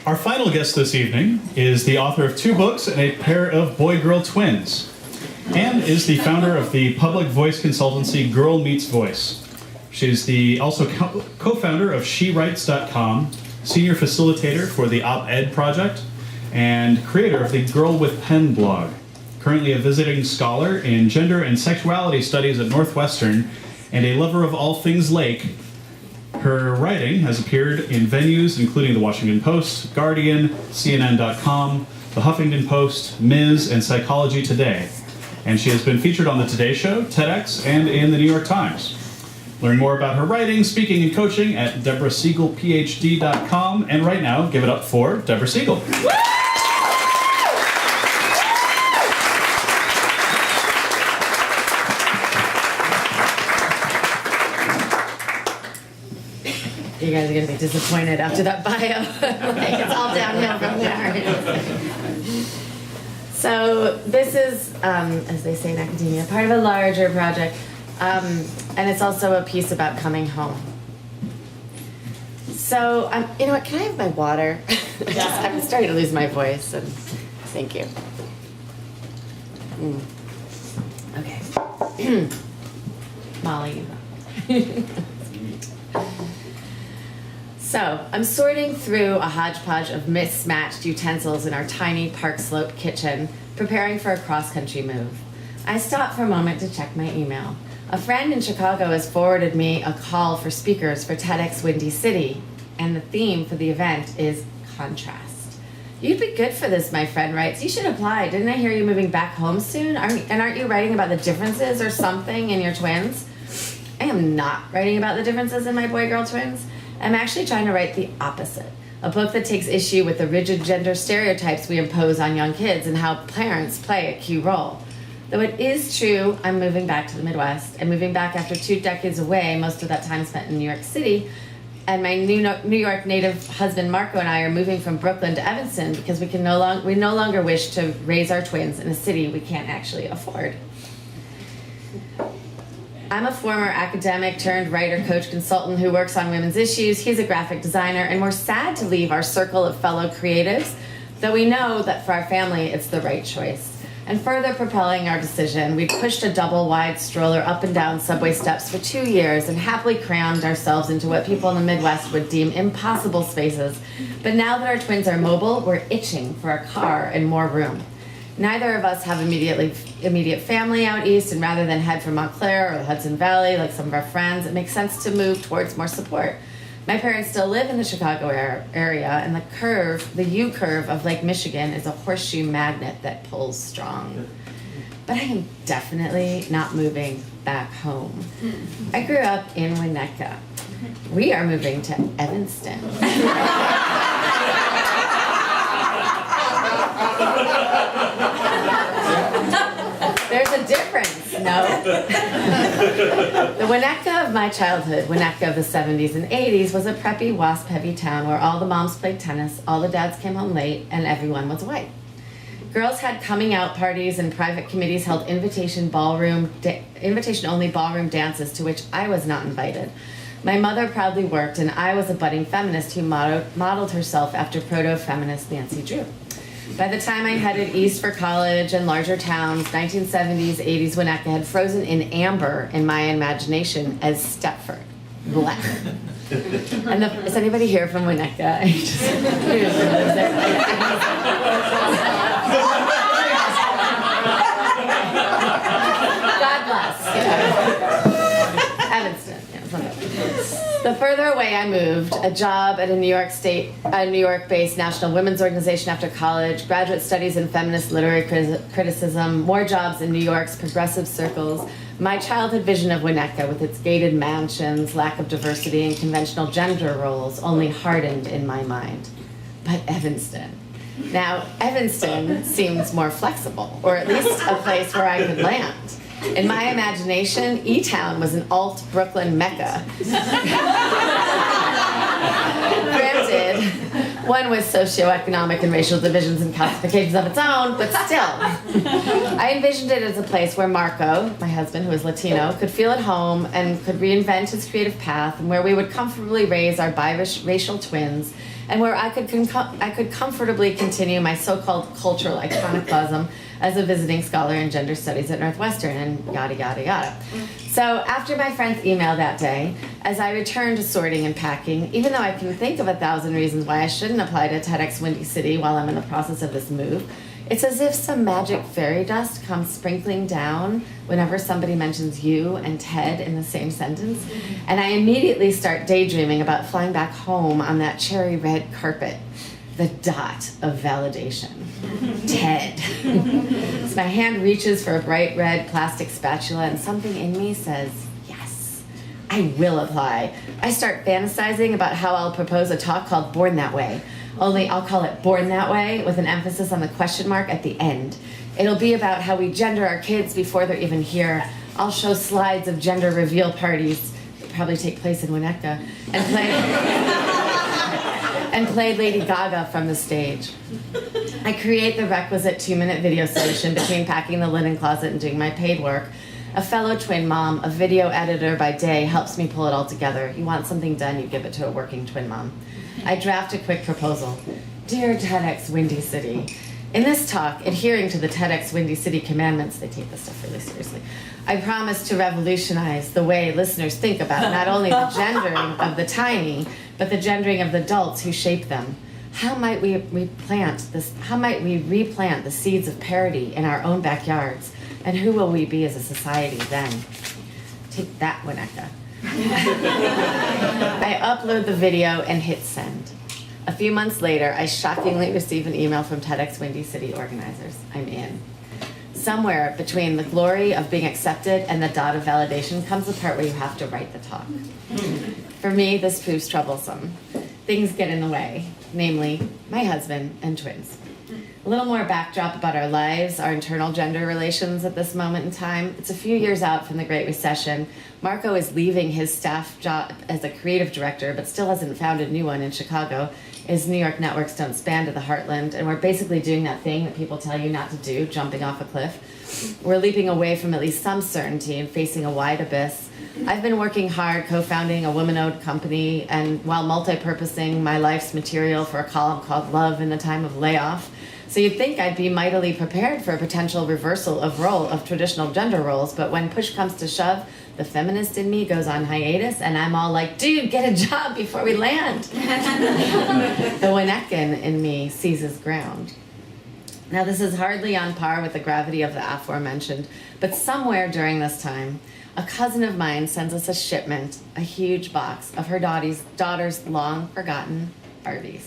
Our final guest this evening is the author of 2 books and a pair of boy-girl twins, and is the founder of the public voice consultancy Girl Meets Voice. She's also co-founder of SheWrites.com, senior facilitator for the Op-Ed Project, and creator of the Girl with Pen blog. Currently a visiting scholar in gender and sexuality studies at Northwestern, and a lover of all things Lake. Her writing has appeared in venues including the Washington Post, Guardian, CNN.com, the Huffington Post, Ms., and Psychology Today. And she has been featured on the Today Show, TEDx, and in the New York Times. Learn more about her writing, speaking, and coaching at DeborahSiegelPhD.com. And right now, give it up for Deborah Siegel. You guys are going to be disappointed after that bio. Like, it's all downhill from there. So this is, as they say in academia, part of a larger project. And it's also a piece about coming home. So, you know what, can I have my water? I'm starting to lose my voice, and thank you. Okay. Molly, you go. So, I'm sorting through a hodgepodge of mismatched utensils in our tiny Park Slope kitchen, preparing for a cross-country move. I stop for a moment to check my email. A friend in Chicago has forwarded me a call for speakers for TEDx Windy City, and the theme for the event is contrast. You'd be good for this, my friend writes. You should apply. Didn't I hear you moving back home soon? Aren't you writing about the differences or something in your twins? I am not writing about the differences in my boy-girl twins. I'm actually trying to write the opposite. A book that takes issue with the rigid gender stereotypes we impose on young kids and how parents play a key role. Though it is true, I'm moving back to the Midwest. I'm moving back after 2 decades away, most of that time spent in New York City. And my New York native husband, Marco, and I are moving from Brooklyn to Evanston because we no longer wish to raise our twins in a city we can't actually afford. I'm a former academic turned writer, coach, consultant who works on women's issues. He's a graphic designer, and we're sad to leave our circle of fellow creatives, though we know that for our family, it's the right choice. And further propelling our decision, we pushed a double-wide stroller up and down subway steps for 2 years and happily crammed ourselves into what people in the Midwest would deem impossible spaces. But now that our twins are mobile, we're itching for a car and more room. Neither of us have immediate family out east, and rather than head for Montclair or the Hudson Valley like some of our friends, it makes sense to move towards more support. My parents still live in the Chicago area, and the U-curve of Lake Michigan is a horseshoe magnet that pulls strong. But I am definitely not moving back home. I grew up in Winnetka. We are moving to Evanston. There's a difference, no? The Winnetka of my childhood, Winnetka of the 70s and 80s, was a preppy, wasp-heavy town where all the moms played tennis, all the dads came home late, and everyone was white. Girls had coming-out parties, and private committees held invitation-only ballroom dances to which I was not invited. My mother proudly worked, and I was a budding feminist who modeled herself after proto-feminist Nancy Drew. By the time I headed east for college and larger towns, 1970s, 80s Winnetka had frozen in amber in my imagination as Stepford. Black. And is anybody here from Winnetka? God bless. Yeah. Evanston. The further away I moved, a job at a New York-based national women's organization after college, graduate studies in feminist literary criticism, more jobs in New York's progressive circles, my childhood vision of Winnetka with its gated mansions, lack of diversity, and conventional gender roles only hardened in my mind. But Evanston. Now, Evanston seems more flexible, or at least a place where I could land. In my imagination, E-Town was an alt-Brooklyn mecca. Granted, One with socioeconomic and racial divisions and classifications of its own, but still. I envisioned it as a place where Marco, my husband, who is Latino, could feel at home and could reinvent his creative path, and where we would comfortably raise our biracial twins, and where I could comfortably continue my so-called cultural iconoclasm as a visiting scholar in gender studies at Northwestern, and yada, yada, yada. So after my friend's email that day, as I returned to sorting and packing, even though I can think of 1,000 reasons why I shouldn't apply to TEDx Windy City while I'm in the process of this move, it's as if some magic fairy dust comes sprinkling down whenever somebody mentions you and TED in the same sentence, and I immediately start daydreaming about flying back home on that cherry red carpet. The dot of validation. TED. So my hand reaches for a bright red plastic spatula and something in me says, yes, I will apply. I start fantasizing about how I'll propose a talk called Born That Way. Only I'll call it Born That Way with an emphasis on the question mark at the end. It'll be about how we gender our kids before they're even here. I'll show slides of gender reveal parties that probably take place in Winnetka and play Lady Gaga from the stage. I create the requisite 2-minute video solution between packing the linen closet and doing my paid work. A fellow twin mom, a video editor by day, helps me pull it all together. You want something done, you give it to a working twin mom. I draft a quick proposal. Dear TEDx Windy City, in this talk, adhering to the TEDx Windy City commandments, they take this stuff really seriously, I promise to revolutionize the way listeners think about not only the gendering of the tiny, but the gendering of the adults who shape them. How might we replant the seeds of parity in our own backyards? And who will we be as a society then? Take that, Winnetka. I upload the video and hit send. A few months later, I shockingly receive an email from TEDx Windy City organizers. I'm in. Somewhere between the glory of being accepted and the dot of validation comes the part where you have to write the talk. For me, this proves troublesome. Things get in the way, namely my husband and twins. A little more backdrop about our lives, our internal gender relations at this moment in time. It's a few years out from the Great Recession. Marco is leaving his staff job as a creative director, but still hasn't found a new one in Chicago. His New York networks don't span to the heartland, and we're basically doing that thing that people tell you not to do, jumping off a cliff. We're leaping away from at least some certainty and facing a wide abyss. I've been working hard co-founding a woman-owned company, and while multi-purposing my life's material for a column called Love in the Time of Layoff. So you'd think I'd be mightily prepared for a potential reversal of traditional gender roles, but when push comes to shove, the feminist in me goes on hiatus, and I'm all like, dude, get a job before we land. The Winnekan in me seizes ground. Now, this is hardly on par with the gravity of the aforementioned, but somewhere during this time, a cousin of mine sends us a shipment, a huge box of her daughter's long-forgotten Barbies.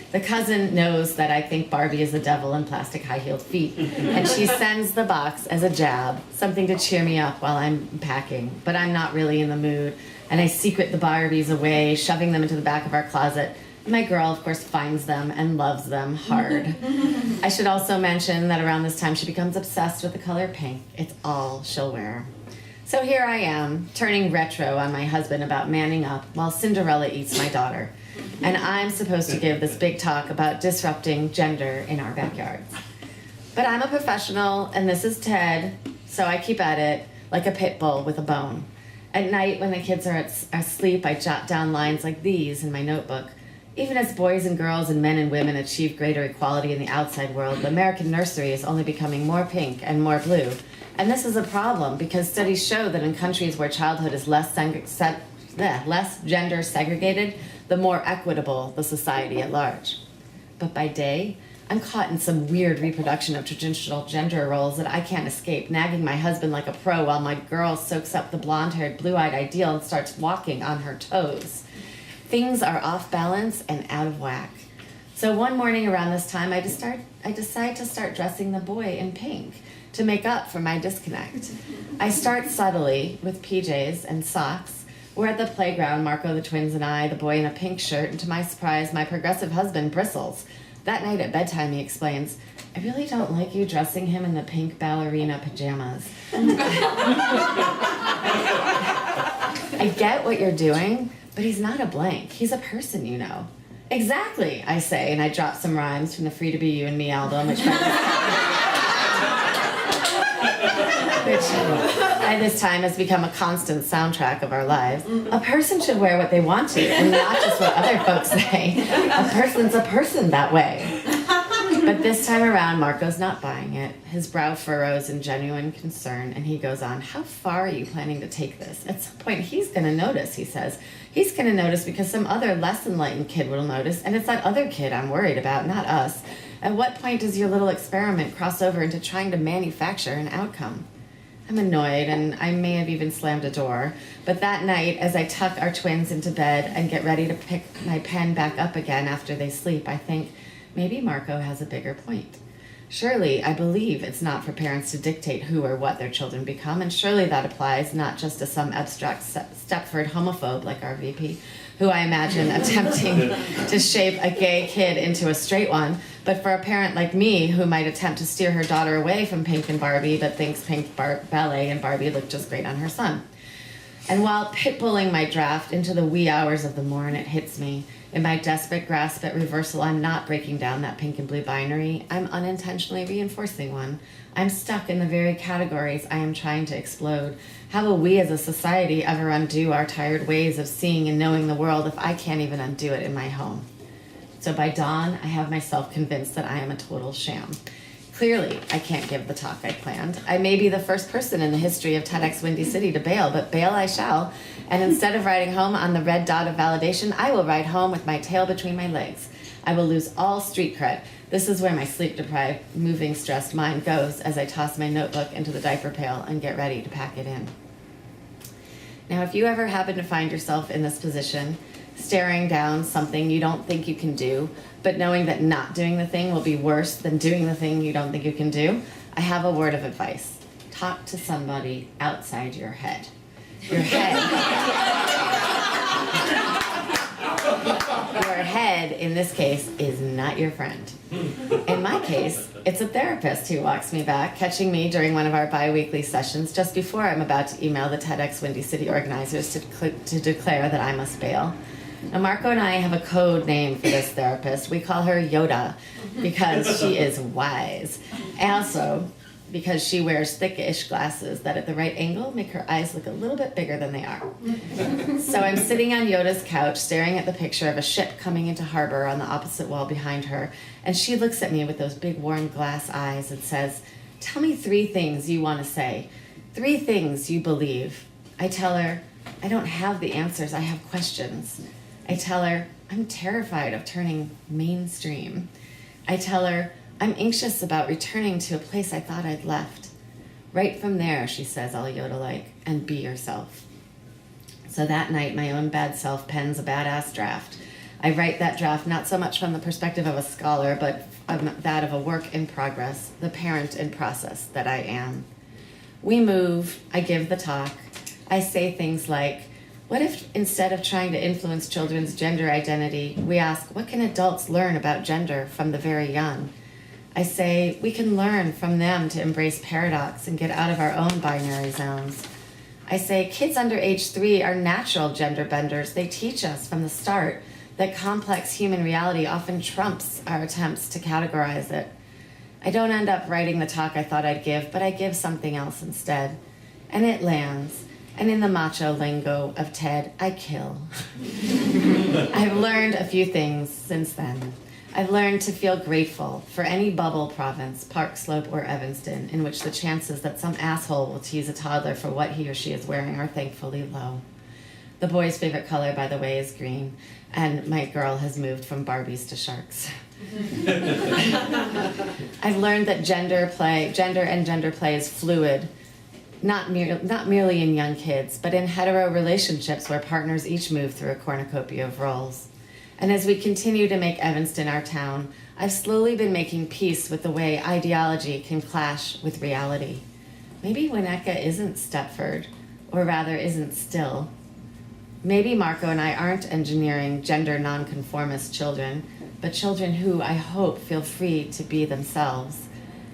The cousin knows that I think Barbie is the devil in plastic high-heeled feet, and she sends the box as a jab, something to cheer me up while I'm packing, but I'm not really in the mood, and I secret the Barbies away, shoving them into the back of our closet. My girl, of course, finds them and loves them hard. I should also mention that around this time she becomes obsessed with the color pink. It's all she'll wear. So here I am, turning retro on my husband about manning up while Cinderella eats my daughter. And I'm supposed to give this big talk about disrupting gender in our backyards. But I'm a professional, and this is TED, so I keep at it like a pit bull with a bone. At night, when the kids are asleep, I jot down lines like these in my notebook. Even as boys and girls and men and women achieve greater equality in the outside world, the American nursery is only becoming more pink and more blue. And this is a problem because studies show that in countries where childhood is less gender segregated, the more equitable the society at large. But by day, I'm caught in some weird reproduction of traditional gender roles that I can't escape, nagging my husband like a pro while my girl soaks up the blonde-haired, blue-eyed ideal and starts walking on her toes. Things are off balance and out of whack. So one morning around this time, I decide to start dressing the boy in pink to make up for my disconnect. I start subtly with PJs and socks. We're at the playground, Marco, the twins, and I, the boy in a pink shirt, and to my surprise, my progressive husband bristles. That night at bedtime, he explains, I really don't like you dressing him in the pink ballerina pajamas. I get what you're doing, but he's not a blank. He's a person, you know. Exactly, I say, and I drop some rhymes from the Free to Be You and Me album, which by this time has become a constant soundtrack of our lives. A person should wear what they want to, and not just what other folks say. A person's a person that way. But this time around, Marco's not buying it. His brow furrows in genuine concern, and he goes on, "How far are you planning to take this? At some point, he's going to notice," he says. "He's going to notice because some other less enlightened kid will notice, and it's that other kid I'm worried about, not us. At what point does your little experiment cross over into trying to manufacture an outcome?" I'm annoyed, and I may have even slammed a door. But that night, as I tuck our twins into bed and get ready to pick my pen back up again after they sleep, I think, maybe Marco has a bigger point. Surely, I believe it's not for parents to dictate who or what their children become, and surely that applies not just to some abstract Stepford homophobe like our VP, who I imagine attempting to shape a gay kid into a straight one, but for a parent like me who might attempt to steer her daughter away from Pink and Barbie but thinks Pink Ballet and Barbie look just great on her son. And while pitbulling my draft into the wee hours of the morn, it hits me. In my desperate grasp at reversal, I'm not breaking down that pink and blue binary. I'm unintentionally reinforcing one. I'm stuck in the very categories I am trying to explode. How will we as a society ever undo our tired ways of seeing and knowing the world if I can't even undo it in my home? So by dawn, I have myself convinced that I am a total sham. Clearly, I can't give the talk I planned. I may be the first person in the history of TEDx Windy City to bail, but bail I shall. And instead of riding home on the red dot of validation, I will ride home with my tail between my legs. I will lose all street cred. This is where my sleep-deprived, moving, stressed mind goes as I toss my notebook into the diaper pail and get ready to pack it in. Now, if you ever happen to find yourself in this position, staring down something you don't think you can do, but knowing that not doing the thing will be worse than doing the thing you don't think you can do, I have a word of advice. Talk to somebody outside your head. Your head, in this case, is not your friend. In my case, it's a therapist who walks me back, catching me during one of our bi-weekly sessions just before I'm about to email the TEDx Windy City organizers to declare that I must bail. Now, Marco and I have a code name for this therapist. We call her Yoda because she is wise. Also, because she wears thickish glasses that at the right angle make her eyes look a little bit bigger than they are. So I'm sitting on Yoda's couch staring at the picture of a ship coming into harbor on the opposite wall behind her, and she looks at me with those big warm glass eyes and says, "Tell me 3 things you want to say, 3 things you believe." I tell her, I don't have the answers, I have questions. I tell her, I'm terrified of turning mainstream. I tell her, I'm anxious about returning to a place I thought I'd left. Right from there, she says, all Yoda-like, and be yourself. So that night, my own bad self pens a badass draft. I write that draft not so much from the perspective of a scholar, but that of a work in progress, the parent in process that I am. We move, I give the talk. I say things like, what if instead of trying to influence children's gender identity, we ask, what can adults learn about gender from the very young? I say, we can learn from them to embrace paradox and get out of our own binary zones. I say, kids under age 3 are natural gender benders. They teach us from the start that complex human reality often trumps our attempts to categorize it. I don't end up writing the talk I thought I'd give, but I give something else instead. And it lands. And in the macho lingo of TED, I kill. I've learned a few things since then. I've learned to feel grateful for any bubble province, Park Slope or Evanston, in which the chances that some asshole will tease a toddler for what he or she is wearing are thankfully low. The boy's favorite color, by the way, is green, and my girl has moved from Barbies to sharks. I've learned that gender and gender play is fluid, not merely in young kids, but in hetero relationships where partners each move through a cornucopia of roles. And as we continue to make Evanston our town, I've slowly been making peace with the way ideology can clash with reality. Maybe Winnetka isn't Stepford, or rather isn't still. Maybe Marco and I aren't engineering gender nonconformist children, but children who, I hope, feel free to be themselves.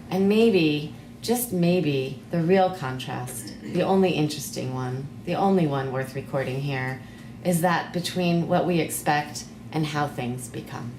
And maybe, just maybe, the real contrast, the only interesting one, the only one worth recording here, is that between what we expect and how things become.